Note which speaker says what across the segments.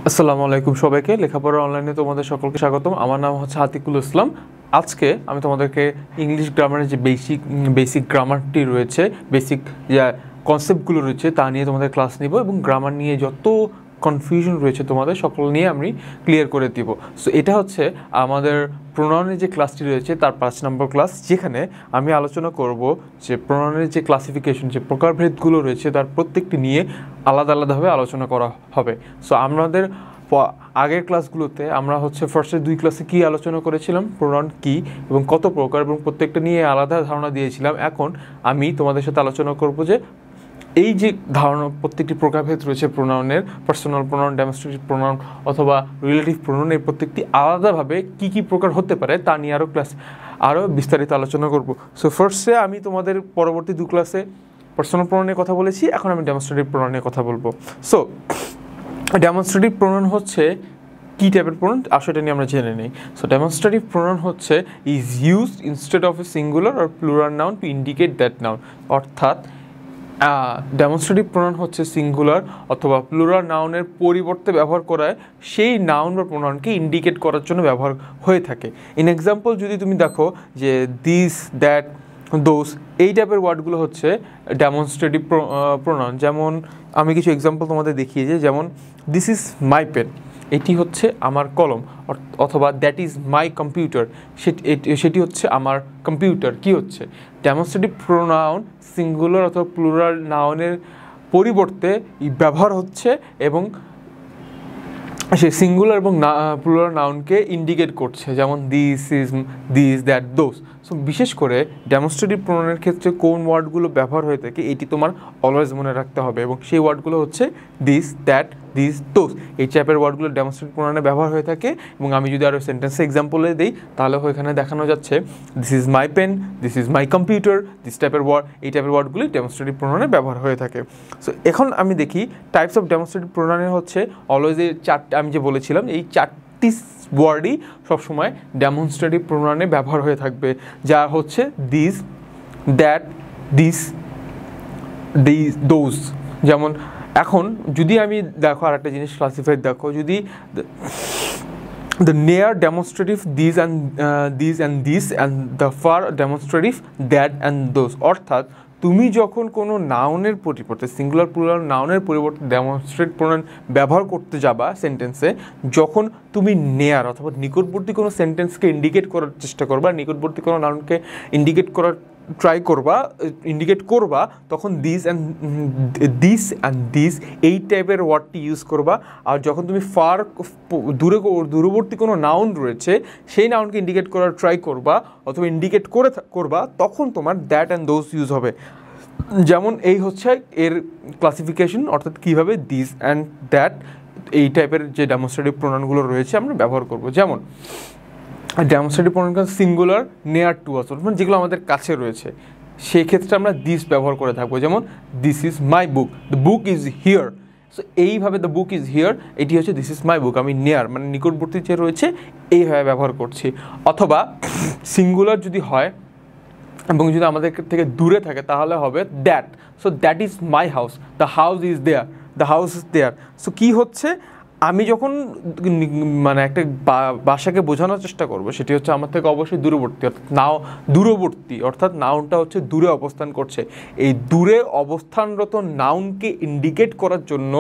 Speaker 1: আসসালামু আলাইকুম সবাইকে লেখাপড়া অনলাইনে তোমাদের সকলকে স্বাগতম। আমার নাম হচ্ছে আতিকুল ইসলাম। আজকে আমি তোমাদেরকে ইংলিশ গ্রামারের যে বেসিক গ্রামারটি রয়েছে, বেসিক যে কনসেপ্টগুলো রয়েছে তা নিয়ে তোমাদের ক্লাস নিব এবং গ্রামার নিয়ে যত কনফিউশন রয়েছে তোমাদের সকল নিয়ে আমি ক্লিয়ার করে দিব। সো এটা হচ্ছে আমাদের প্রোনাউনের যে ক্লাসটি রয়েছে তার 5 নম্বর ক্লাস, যেখানে আমি আলোচনা করব যে প্রোনাউনের যে ক্লাসিফিকেশন, যে প্রকারভেদগুলো রয়েছে তার প্রত্যেকটি নিয়ে আলাদা আলাদাভাবে আলোচনা করা হবে। সো আমাদের আগের ক্লাসগুলোতে আমরা হচ্ছে ফার্স্টের 2 ক্লাসে কী আলোচনা করেছিলাম, প্রোনাউন কী এবং কত প্রকার এবং প্রত্যেকটা নিয়ে আলাদা ধারণা দিয়েছিলাম। এখন আমি তোমাদের সাথে আলোচনা করব যে এই যে ধারণা প্রত্যেকটি প্রকারভেদ রয়েছে প্রোনাউনের, পার্সোনাল প্রোনাউন, ডেমনস্ট্রেটিভ প্রোনাউন অথবা রিলেটিভ প্রোনাউন, এই প্রত্যেকটি আলাদাভাবে কী কী প্রকার হতে পারে তা নিয়ে আরও বিস্তারিত আলোচনা করব। সো ফার্স্টে আমি তোমাদের পরবর্তী 2 ক্লাসে পার্সোনাল প্রোনাউনের কথা বলেছি, এখন আমি ডেমনস্ট্রেটিভ প্রোনাউনের কথা বলবো। সো ডেমনস্ট্রেটিভ প্রোনাউন হচ্ছে কী টাইপের প্রোনাউন আসলে নিয়ে আমরা জেনে নিই। সো ডেমনস্ট্রেটিভ প্রোনাউন হচ্ছে is used instead of a singular or plural noun to indicate that noun. অর্থাৎ ডেমনস্ট্রেটিভ প্রোনাউন হচ্ছে সিঙ্গুলার অথবা প্লুরাল নাউনের পরিবর্তে ব্যবহার করায় সেই নাউন বা প্রোনাউনকে ইন্ডিকেট করার জন্য ব্যবহার হয়ে থাকে। ইন এক্সাম্পল যদি তুমি দেখো যে দিস, দ্যাট, দোজ, এই টাইপের ওয়ার্ডগুলো হচ্ছে ডেমনস্ট্রেটিভ প্রোনাউন। যেমন আমি কিছু এক্সাম্পল তোমাদের দেখিয়েছি, যেমন দিস ইজ মাই পেন, এটি হচ্ছে আমার কলম, অথবা দ্যাট ইজ মাই কম্পিউটার, সেটি হচ্ছে আমার কম্পিউটার। কি হচ্ছে ডেমনস্ট্রেটিভ প্রোনাউন সিঙ্গুলার অথবা প্লুরাল নাউনের পরিবর্তে ব্যবহার হচ্ছে এবং সে সিঙ্গুলার এবং প্লুরাল নাউনকে ইন্ডিকেট করছে, যেমন this is, this, that, those. So বিশেষ করে ডেমনস্ট্রেটিভ প্রোনাউনের ক্ষেত্রে কোন ওয়ার্ডগুলো ব্যবহার হয়ে থাকে এটি তোমার অলওয়েজ মনে রাখতে হবে, এবং সেই ওয়ার্ডগুলো হচ্ছে দিস, দ্যাট, দিস, দোজ। এই টাইপের ওয়ার্ডগুলো ডেমনস্ট্রেটিভ প্রোনাউনে ব্যবহার হয়ে থাকে। এবং আমি যদি আরও সেন্টেন্সে এক্সাম্পলে দিই তাহলে এখানে দেখানো যাচ্ছে this is my pen, this is my computer, this টাইপের ওয়ার্ড, এই টাইপের ওয়ার্ডগুলি ডেমনস্ট্রেটিভ প্রোনাউনে ব্যবহার হয়ে থাকে। সো এখন আমি দেখি টাইপস অফ ডেমনস্ট্রেটিভ প্রোনাউনের হচ্ছে অলওয়েজ এই 4টা আমি যে বলেছিলাম, এই 4টি ওয়ার্ডই সবসময় ডেমনস্ট্রেটিভ প্রোনাউনে ব্যবহার হয়ে থাকবে, যা হচ্ছে দিস, দ্যাট, দিস, দোজ। যেমন এখন যদি আমি দেখো আর একটা জিনিস ক্লাসিফাইড দেখো, যদি the near demonstrative these and this and the far demonstrative that and those। অর্থাৎ তুমি যখন কোনো নাউনের পরিবর্তে, সিঙ্গুলার প্লুরাল নাউনের পরিবর্তে ডেমনস্ট্রেট প্রোনাউন ব্যবহার করতে যাবা সেন্টেন্সে, যখন তুমি নেয়ার অথবা নিকটবর্তী কোনো সেন্টেন্সকে ইন্ডিকেট করার চেষ্টা করবা, নিকটবর্তী কোনো নাউনকে ইন্ডিকেট করার ইন্ডিকেট করবা, তখন দিস অ্যান্ড দিস এই টাইপের ওয়ার্ডটি ইউজ করবা। আর যখন তুমি দূরবর্তী কোনো নাউন রয়েছে সেই নাউনকে ইন্ডিকেট করার ট্রাই করবা অথবা ইন্ডিকেট করবা, তখন তোমার দ্যাট অ্যান্ড দোজ ইউজ হবে। যেমন এই হচ্ছে এর ক্লাসিফিকেশন, অর্থাৎ কীভাবে দিস অ্যান্ড দ্যাট এই টাইপের যে ডেমনস্ট্রেটিভ প্রোনাউনগুলো রয়েছে আমরা ব্যবহার করব। যেমন demonstrative pronoun singular near to us, মানে যেগুলো আমাদের কাছে রয়েছে, সেই ক্ষেত্রে আমরা দিস ব্যবহার করে থাকবো। যেমন this is my book, the book is here. So এইভাবে দ্য বুক ইজ হিয়ার, এটি হচ্ছে দিস ইজ মাই বুক, আমি নিয়ার মানে নিকটবর্তী যে রয়েছে এইভাবে ব্যবহার করছি। অথবা সিঙ্গুলার যদি হয় এবং যদি আমাদের থেকে দূরে থাকে তাহলে হবে that. So that is my house, the house is there, the house is there. So কী হচ্ছে, আমি যখন মানে একটা বাসাকে বোঝানোর চেষ্টা করব, সেটি হচ্ছে আমার থেকে অবশ্যই দূরবর্তী, অর্থাৎ নাউনটা হচ্ছে দূরে অবস্থান করছে। এই দূরে অবস্থানরত নাউনকে ইন্ডিকেট করার জন্য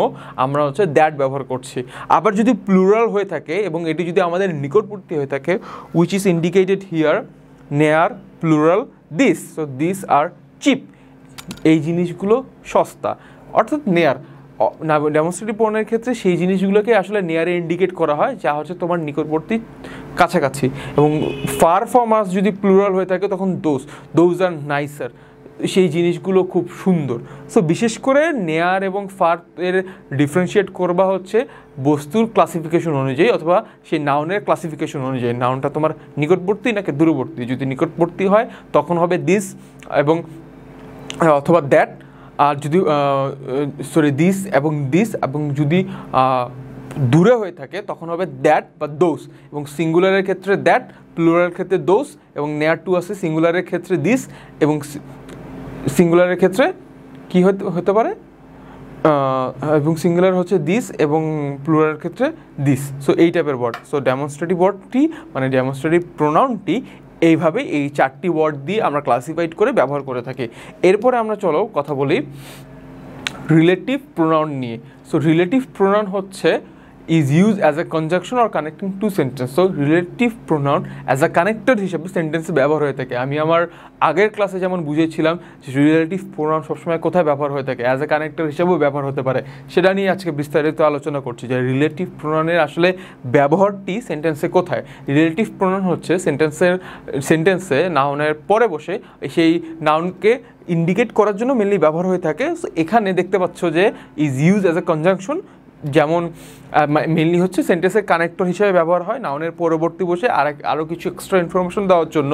Speaker 1: আমরা হচ্ছে দ্যাট ব্যবহার করছি। আবার যদি প্লুরাল হয়ে থাকে এবং এটি যদি আমাদের নিকটবর্তী হয়ে থাকে, which is indicated here, near, plural, this. So this are cheap, এই জিনিসগুলো সস্তা, অর্থাৎ নেয়ার। ডেমনস্ট্রেটিভ প্রোনাউনের ক্ষেত্রে সেই জিনিসগুলোকে আসলে নিয়ারে ইন্ডিকেট করা হয়, যা হচ্ছে তোমার নিকটবর্তী, কাছাকাছি। এবং ফার ফ্রম আস যদি প্লুরাল হয়ে থাকে তখন দোজ আর নাইসার, সেই জিনিসগুলো খুব সুন্দর। সো বিশেষ করে নেয়ার এবং ফার এর ডিফারেন্সিয়েট করবা হচ্ছে বস্তুর ক্লাসিফিকেশন অনুযায়ী অথবা সেই নাউনের ক্লাসিফিকেশন অনুযায়ী, নাউনটা তোমার নিকটবর্তী নাকি দূরবর্তী। যদি নিকটবর্তী হয় তখন হবে দিস এবং অথবা দ্যাট, আর যদি দিস এবং যদি দূরে হয়ে থাকে তখন হবে দ্যাট বা দোজ। এবং সিঙ্গুলারের ক্ষেত্রে দ্যাট, প্লুরালের ক্ষেত্রে দোজ, এবং নেয়ার টু আছে সিঙ্গুলারের ক্ষেত্রে দিস, এবং সিঙ্গুলারের ক্ষেত্রে কি হতে পারে এবং সিঙ্গুলার হচ্ছে দিস এবং প্লুরালের ক্ষেত্রে দিস। সো এই টাইপের ওয়ার্ড। সো ডেমনস্ট্রেটিভ ওয়ার্ডটি মানে ডেমনস্ট্রেটিভ প্রোনাউনটি এইভাবে এই 4টি ওয়ার্ড দিয়ে আমরা ক্লাসিফাইড করে ব্যবহার করে থাকি। এরপরে আমরা চলো কথা বলি রিলেটিভ প্রোনাউন নিয়ে। সো রিলেটিভ প্রোনাউন হচ্ছে is used as a conjunction or connecting two sentences. So relative pronoun as a connector হিসেবে সেন্টেন্সে ব্যবহার হয়ে থাকে। আমি আমার আগের ক্লাসে যেমন বুঝিয়েছিলাম যে রিলেটিভ প্রোনাউন সবসময় কোথায় ব্যবহার হয়ে থাকে, অ্যাজ এ কানেক্টর হিসেবেও ব্যবহার হতে পারে। সেটা নিয়ে আজকে বিস্তারিত আলোচনা করছি যে রিলেটিভ প্রোনাউনের আসলে ব্যবহারটি সেন্টেন্সে কোথায়। রিলেটিভ প্রোনাউন হচ্ছে সেন্টেন্সে নাউনের পরে বসে সেই নাউনকে ইন্ডিকেট করার জন্য মেনলি ব্যবহার হয়ে থাকে। সো এখানে দেখতে পাচ্ছ যে is use as a conjunction, যেমন মেনলি হচ্ছে সেন্টেন্সের কানেক্টর হিসেবে ব্যবহার হয় নাউনের পরবর্তী বসে আরও কিছু এক্সট্রা ইনফরমেশন দেওয়ার জন্য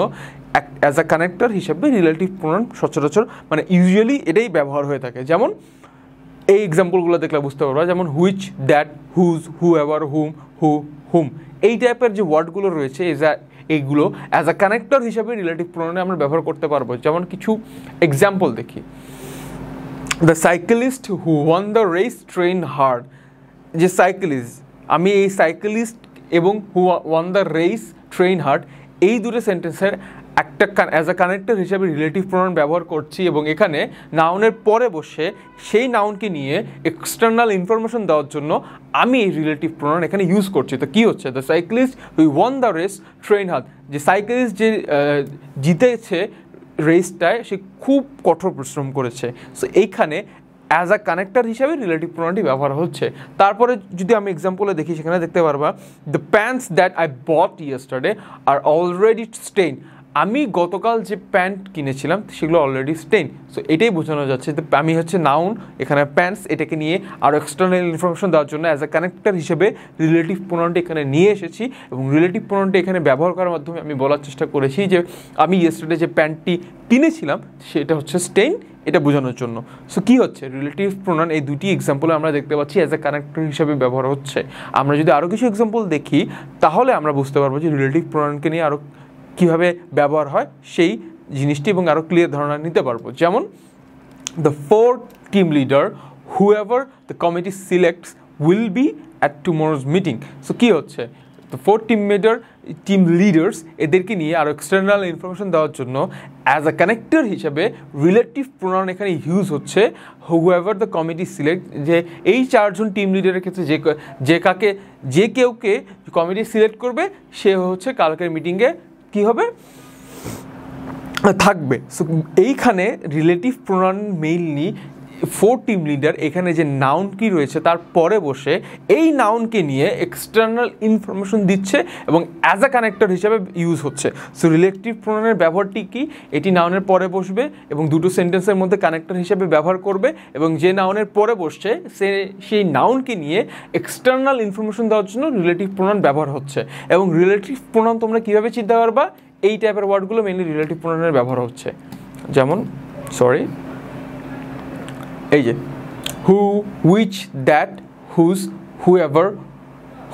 Speaker 1: অ্যাজ আ কানেক্টর হিসেবে রিলেটিভ প্রোনাউন সচরাচর মানে ইউজুয়ালি এটাই ব্যবহার হয়ে থাকে। যেমন এই এক্সাম্পলগুলো দেখলে বুঝতে পারবা, যেমন which, that, whose, whoever, whom, whom, এই টাইপের যে ওয়ার্ডগুলো রয়েছে এইগুলো অ্যাজ আ কানেক্টর হিসেবে রিলেটিভ প্রোনাউনে আমরা ব্যবহার করতে পারবো। যেমন কিছু এক্সাম্পল দেখি। The cyclist who won the race train hard. যে সাইকেলিস্ট, আমি এই সাইকেলিস্ট এবং who won the race train hard এই দুটো সেন্টেন্সের একটা অ্যাজ আ কানেক্টর হিসেবে রিলেটিভ প্রোনাউন ব্যবহার করছি এবং এখানে নাউনের পরে বসে সেই নাউনকে নিয়ে এক্সটার্নাল ইনফরমেশন দেওয়ার জন্য আমি এই রিলেটিভ প্রোনাউন এখানে ইউজ করছি। তো কী হচ্ছে, the cyclist who won the race train hard, যে সাইকেলিস্ট যে জিতেছে রেসটায় সে খুব কঠোর পরিশ্রম করেছে। সো এইখানে অ্যাজ আ কানেক্টর হিসাবে রিলেটিভ প্রোনাউনটি ব্যবহার হচ্ছে। তারপরে যদি আমি এক্সাম্পলে দেখি সেখানে দেখতে পারবা the pants that I bought yesterday are already stain. আমি গতকাল যে প্যান্ট কিনেছিলাম সেগুলো অলরেডি স্টেইন। সো এটাই বোঝানো যাচ্ছে যে আমি হচ্ছে নাউন, এখানে প্যান্টস, এটাকে নিয়ে আরও এক্সটার্নাল ইনফরমেশন দেওয়ার জন্য অ্যাজ আ কানেক্টর হিসেবে রিলেটিভ প্রোনাউনটি এখানে নিয়ে এসেছি এবং রিলেটিভ প্রোনাউনটি এখানে ব্যবহার করার মাধ্যমে আমি বলার চেষ্টা করেছি যে আমি ইয়েস্টারডে যে প্যান্টটি কিনেছিলাম সেটা হচ্ছে স্টেইন, এটা বোঝানোর জন্য। সো কী হচ্ছে, রিলেটিভ প্রোনাউন এই দুটি এক্সাম্পলে আমরা দেখতে পাচ্ছি অ্যাজ এ কানেক্টর হিসেবে ব্যবহার হচ্ছে। আমরা যদি আরও কিছু এক্সাম্পল দেখি তাহলে আমরা বুঝতে পারবো যে রিলেটিভ প্রোনাউনকে নিয়ে আরও কীভাবে ব্যবহার হয় সেই জিনিসটি এবং আরও ক্লিয়ার ধারণা নিতে পারবো। যেমন the 4 team leader whoever the committee selects will be at tomorrow's meeting. So কী হচ্ছে, দ্য 4 টিম লিডার্স এদেরকে নিয়ে আরও এক্সটার্নাল ইনফরমেশন দেওয়ার জন্য অ্যাজ আ কানেক্টর হিসেবে রিলেটিভ প্রোনাউন এখানে ইউজ হচ্ছে হুএভার দ্য কমিটি সিলেক্ট, যে এই 4জন টিম লিডারের ক্ষেত্রে যে কেউকে কমিটি সিলেক্ট করবে সে হচ্ছে কালকের মিটিংয়ে কী হবে, থাকবে। সো এইখানে relative pronoun mainly 4 team leader এখানে যে নাউন কি রয়েছে তার পরে বসে এই নাউনকে নিয়ে এক্সটার্নাল ইনফরমেশন দিচ্ছে এবং অ্যাজ আ কানেক্টর হিসাবে ইউজ হচ্ছে। সো রিলেটিভ প্রোনাউনের ব্যবহারটি কি, এটি নাউনের পরে বসবে এবং দুটো সেন্টেন্সের মধ্যে কানেক্টর হিসেবে ব্যবহার করবে এবং যে নাউনের পরে বসছে সেই নাউনকে নিয়ে এক্সটার্নাল ইনফরমেশন দেওয়ার জন্য রিলেটিভ প্রোনাউন ব্যবহার হচ্ছে। এবং রিলেটিভ প্রোনাউন তোমরা কীভাবে চিন্তা পারবা, এই টাইপের ওয়ার্ডগুলো মেইনলি রিলেটিভ প্রোনাউনের ব্যবহার হচ্ছে। যেমন এই যে who, which, that, whose, whoever,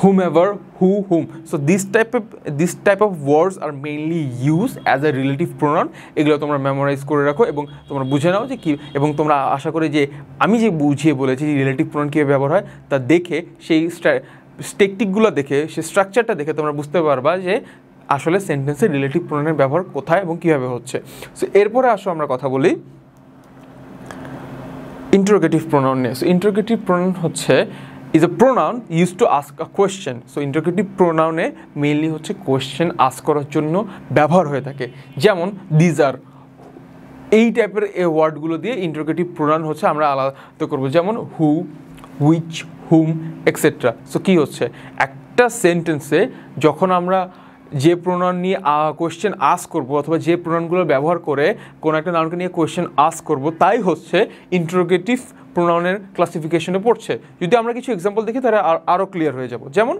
Speaker 1: whomever, who, whom. So this type of words are mainly used as a relative pronoun. এগুলো তোমরা মেমোরাইজ করে রাখো এবং তোমরা বুঝে নাও যে কী, এবং তোমরা আশা করি যে আমি যে বুঝিয়ে বলেছি যে রিলেটিভ প্রোনাউন কীভাবে ব্যবহার হয় তা দেখে সেই টেকনিকগুলো দেখে সেই স্ট্রাকচারটা দেখে তোমরা বুঝতে পারবা যে আসলে সেন্টেন্সে রিলেটিভ প্রোনাউনের ব্যবহার কোথায় এবং কীভাবে হচ্ছে। সো এরপরে আসো আমরা কথা বলি ইন্টারোগেটিভ প্রোনাউন নিয়ে। সো ইন্টারোগেটিভ প্রোনাউন হচ্ছে is a pronoun used to ask a question. So interrogative pronoun mainly হচ্ছে কোয়েশ্চেন আস্ক করার জন্য ব্যবহার হয়ে থাকে। যেমন these are, এই টাইপের এই ওয়ার্ডগুলো দিয়ে ইন্টারোগেটিভ প্রোনাউন হচ্ছে আমরা আলাদা করবো। যেমন হু, হুইচ, হুম, এক্সেট্রা। সো কী হচ্ছে, একটা সেন্টেন্সে যখন আমরা যে প্রোনাউন নিয়ে কোয়েশ্চেন আস্ক করবো অথবা যে প্রোনাউনগুলো ব্যবহার করে কোনো একটা নাউনকে নিয়ে কোয়েশ্চেন আস্ক করবো তাই হচ্ছে ইন্টারোগেটিভ প্রোনাউনের ক্লাসিফিকেশনে পড়ছে। যদি আমরা কিছু এক্সাম্পল দেখি তাহলে আরও ক্লিয়ার হয়ে যাব। যেমন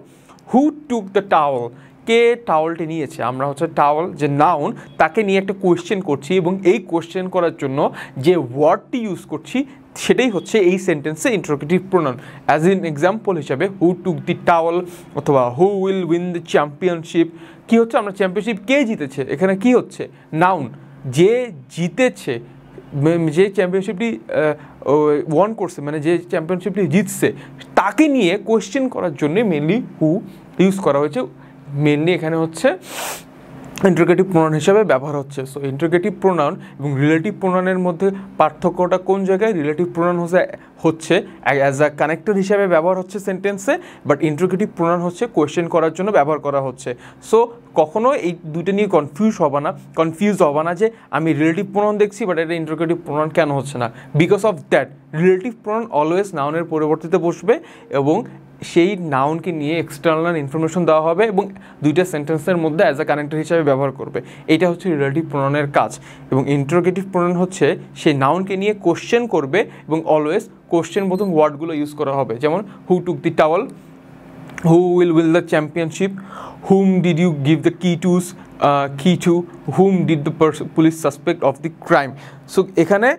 Speaker 1: হু টুক দ্য টাওয়াল, কে টাওয়ালটি নিয়েছে। আমরা হচ্ছে টাওয়াল যে নাউন তাকে নিয়ে একটা কোয়েশ্চেন করছি এবং এই কোয়েশ্চেন করার জন্য যে ওয়ার্ডটি ইউজ করছি সেটাই হচ্ছে এই সেন্টেন্সে interrogative pronoun. As in example হিসাবে হু টুক দি টাওয়াল অথবা who will win the championship. কী হচ্ছে, আমরা চ্যাম্পিয়নশিপ কে জিতেছে, এখানে কি হচ্ছে নাউন, যে জিতেছে যে চ্যাম্পিয়নশিপটি ওয়ান করছে, মানে যে চ্যাম্পিয়নশিপটি জিতছে তাকে নিয়ে কোয়েশ্চেন করার জন্য মেনলি হু ইউজ করা হয়েছে। মেনলি এখানে হচ্ছে ইন্টারোগেটিভ প্রোনাউন হিসাবে ব্যবহার হচ্ছে। সো ইন্টারোগেটিভ প্রোনাউন এবং রিলেটিভ প্রোনাউনের মধ্যে পার্থক্যটা কোন জায়গায়? রিলেটিভ প্রোনাউন হচ্ছে অ্যাজ আ কানেক্টর হিসাবে ব্যবহার হচ্ছে সেন্টেন্সে, বাট ইন্টারোগেটিভ প্রোনাউন হচ্ছে কোয়েশ্চেন করার জন্য ব্যবহার করা হচ্ছে। সো কখনো এই দুটো নিয়ে কনফিউজ হবে না যে আমি রিলেটিভ প্রোনাউন দেখছি বাট এটা ইন্টারোগেটিভ প্রোনাউন কেন হচ্ছে না। Because of that relative pronoun always নাউনের পরিবর্তিতে বসবে এবং সেই নাউনকে নিয়ে এক্সটার্নাল ইনফরমেশন দেওয়া হবে এবং দুইটা সেন্টেন্সের মধ্যে অ্যাজ আ কানেক্টর হিসাবে ব্যবহার করবে। এটা হচ্ছে রিলেটিভ প্রোনাউনের কাজ। এবং ইন্টারোগেটিভ প্রোনাউন হচ্ছে সেই নাউনকে নিয়ে কোশ্চেন করবে এবং অলওয়েজ কোশ্চেন বোধক ওয়ার্ডগুলো ইউজ করা হবে। যেমন who took the towel, who will will the championship, whom did you give the key to, whom did the police suspect of the crime. So এখানে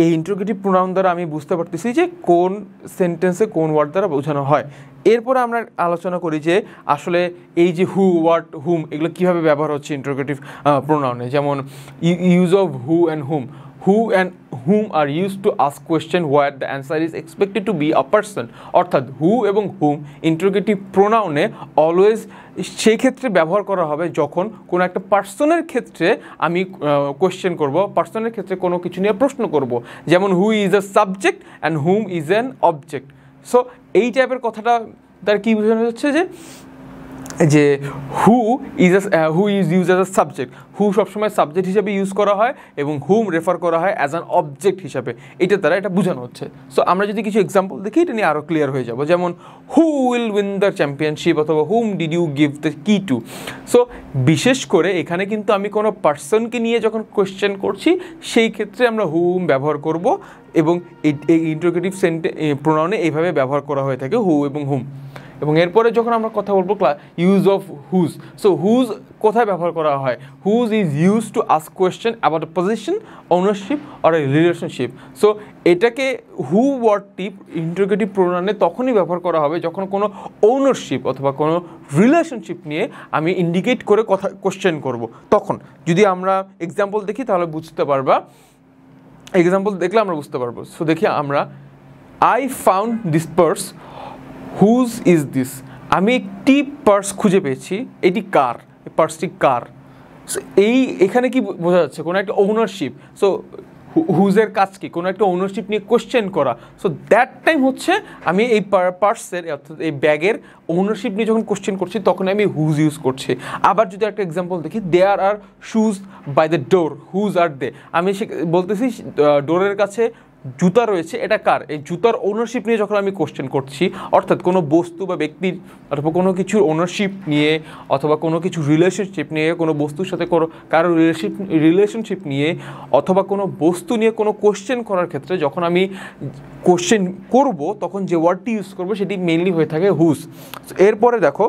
Speaker 1: এই ইন্টারোগেটিভ প্রোনাউন দ্বারা আমি বুঝতে পারতেছি যে কোন সেন্টেন্সে কোন ওয়ার্ড দ্বারা বোঝানো হয়। এরপরে আমরা আলোচনা করি যে আসলে এই যে হু, হোয়াট, হুম এগুলো কীভাবে ব্যবহার হচ্ছে ইন্টারোগেটিভ প্রোনাউনে। যেমন use of who and whom. Who and whom are use to ask question where the answer is expected to be a person. অর্থাৎ হু এবং হুম ইন্টারোগেটিভ প্রোনাউনে অলওয়েজ সেই ক্ষেত্রে ব্যবহার করা হবে যখন কোনো একটা পার্সনের ক্ষেত্রে আমি কোয়েশ্চেন করব, পার্সনের ক্ষেত্রে কোনো কিছু নিয়ে প্রশ্ন করব। যেমন who is a subject and whom is an object. So এই টাইপের কথাটা তার কী বোঝানো যাচ্ছে যে who is use as a subject. Who সবসময় সাবজেক্ট হিসাবে ইউজ করা হয় এবং হুম রেফার করা হয় অ্যাজ অ্যান অবজেক্ট হিসাবে। এটার দ্বারা এটা বোঝানো হচ্ছে। সো আমরা যদি কিছু এক্সাম্পল দেখি এটা নিয়ে আরও ক্লিয়ার হয়ে যাব। যেমন who will win the championship অথবা whom did you give the key to. So বিশেষ করে এখানে কিন্তু আমি কোনো পার্সনকে নিয়ে যখন কোয়েশ্চেন করছি সেই ক্ষেত্রে আমরা হুম ব্যবহার করব এবং এই ইন্টারোগেটিভ প্রোনাউনে এইভাবে ব্যবহার করা হয়ে থাকে হু এবং হুম। এবং এরপরে যখন আমরা কথা বলবো use of whose. So whose কোথায় ব্যবহার করা হয়? Whose is use to ask question about a possession, ownership or a relationship. So এটাকে হু ওয়ার্ডটি ইন্টারোগেটিভ প্রোনাউনে তখনই ব্যবহার করা হবে যখন কোনো ওনারশিপ অথবা কোনো রিলেশনশিপ নিয়ে আমি ইন্ডিকেট করে কথা কোয়েশ্চেন করব। তখন যদি আমরা এক্সাম্পল দেখি তাহলে বুঝতে পারবা, এক্সাম্পল দেখলে আমরা বুঝতে পারবো। সো দেখি আমরা, I found this purse, whose is this. আমি একটি পার্স খুঁজে পেয়েছি, এটি কার? পার্সটি কার? সো এখানে কি বোঝা যাচ্ছে? কোনো একটা ওনারশিপ। সো হুজের কাজ কি? কোনো একটা ওনারশিপ নিয়ে কোয়েশ্চেন করা। সো দ্যাট টাইম হচ্ছে আমি এই পার্সের অর্থাৎ এই ব্যাগের ওনারশিপ নিয়ে যখন কোয়েশ্চেন করছি তখন আমি হুজ ইউজ করছি। আবার যদি একটা এক্সাম্পল দেখি, there are shoes by the door, whose are they. আমি বলতেছি ডোরের কাছে জুতা রয়েছে, এটা কার? এই জুতার ওনারশিপ নিয়ে যখন আমি কোশ্চেন করছি, অর্থাৎ কোনো বস্তু বা ব্যক্তির অথবা কোনো কিছুর ওনারশিপ নিয়ে অথবা কোনো কিছু রিলেশনশিপ নিয়ে, কোনো বস্তুর সাথে কারো রিলেশনশিপ নিয়ে অথবা কোনো বস্তু নিয়ে কোনো কোশ্চেন করার ক্ষেত্রে যখন আমি কোশ্চেন করব তখন যে ওয়ার্ডটি ইউজ করবো সেটি মেইনলি হয়ে থাকে হুজ। এরপরে দেখো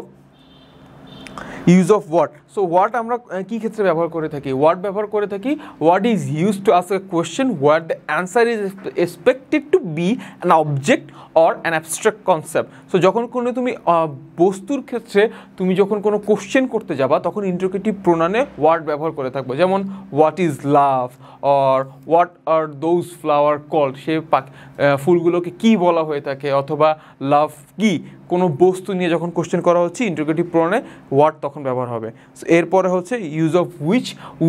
Speaker 1: use of what. So what আমরা কী ক্ষেত্রে ব্যবহার করে থাকি? ওয়াট ব্যবহার করে থাকি, what is use to ask a question where the answer is expected to be an object or an abstract concept. So যখন কোনো তুমি বস্তুর ক্ষেত্রে তুমি যখন কোনো কোশ্চেন করতে যাবা তখন ইন্টারোগেটিভ প্রোনাউনে ওয়ার্ড ব্যবহার করে থাকবো। যেমন what is love or what are those flower called, সে ফুলগুলোকে কী বলা হয়ে থাকে, অথবা লাভ কি। কোনো বস্তু নিয়ে যখন কোশ্চেন করা হচ্ছে ইন্টারোগেটিভ প্রোনাউনে ওয়ার্ড তখন ব্যবহার হবে। সো এরপরে হচ্ছে use of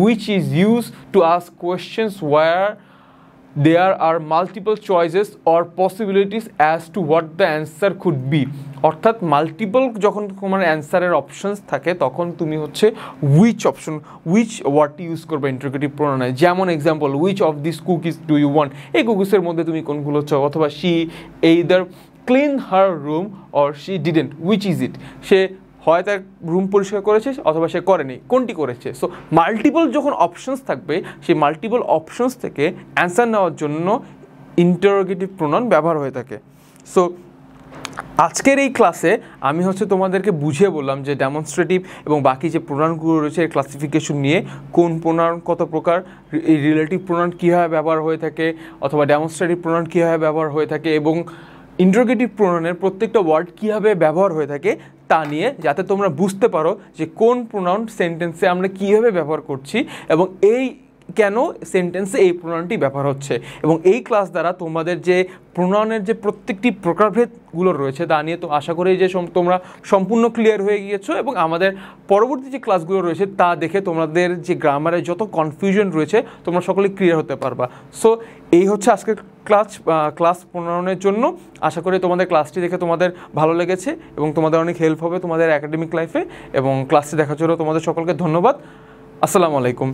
Speaker 1: which is use to ask questions where there are multiple choices or possibilities as to what the answer could be. অর্থাৎ মাল্টিপল যখন তোমার অ্যান্সারের অপশনস থাকে তখন তুমি হচ্ছে উইচ ওয়ার্ডটি ইউজ করবে ইন্টারোগেটিভ প্রোনাউনে। যেমন example, which of this cookies do you want? এই কুকিজের মধ্যে তুমি কোনগুলো চাও? অথবা she either clean her room or she didn't, which is it? সে হয় তার রুম পরিষ্কার করেছে অথবা সে করেনি, কোনটি করেছে? সো মাল্টিপল যখন অপশনস থাকবে সেই মাল্টিপল অপশনস থেকে অ্যান্সার নেওয়ার জন্য ইন্টারোগেটিভ প্রোনাউন ব্যবহার হয়ে থাকে। সো আজকের এই ক্লাসে আমি হচ্ছে তোমাদেরকে বুঝিয়ে বললাম যে ডেমনস্ট্রেটিভ এবং বাকি যে প্রোনাউনগুলো রয়েছে এর ক্লাসিফিকেশন নিয়ে, কোন প্রোনাউন কত প্রকার, এই রিলেটিভ প্রোনাউন কীভাবে ব্যবহার হয়ে থাকে অথবা ডেমনস্ট্রেটিভ প্রোনাউন কীভাবে ব্যবহার হয়ে থাকে এবং ইন্টারোগেটিভ প্রোনাউনের প্রত্যেকটা ওয়ার্ড কীভাবে ব্যবহার হয়ে থাকে তা নিয়ে, যাতে তোমরা বুঝতে পারো যে কোন প্রোনাউন সেন্টেন্সে আমরা কীভাবে ব্যবহার করছি এবং এই কেন সেন্টেন্সে এই প্রোনাউনটি ব্যবহার হচ্ছে, এবং এই ক্লাস দ্বারা তোমাদের যে প্রোনাউনের যে প্রত্যেকটি প্রকারভেদগুলো রয়েছে তা নিয়ে তো আশা করি যে তোমরা সম্পূর্ণ ক্লিয়ার হয়ে গিয়েছো, এবং আমাদের পরবর্তী যে ক্লাসগুলো রয়েছে তা দেখে তোমাদের যে গ্রামারের যত কনফিউশন রয়েছে তোমরা সকলে ক্লিয়ার হতে পারবা। সো এই হচ্ছে আজকের ক্লাস প্রোনাউনের জন্য। আশা করি তোমাদের ক্লাসটি দেখে তোমাদের ভালো লেগেছে এবং তোমাদের অনেক হেল্প হবে তোমাদের একাডেমিক লাইফে, এবং ক্লাসটি দেখার জন্য তোমাদের সকলকে ধন্যবাদ। আসসালামু আলাইকুম।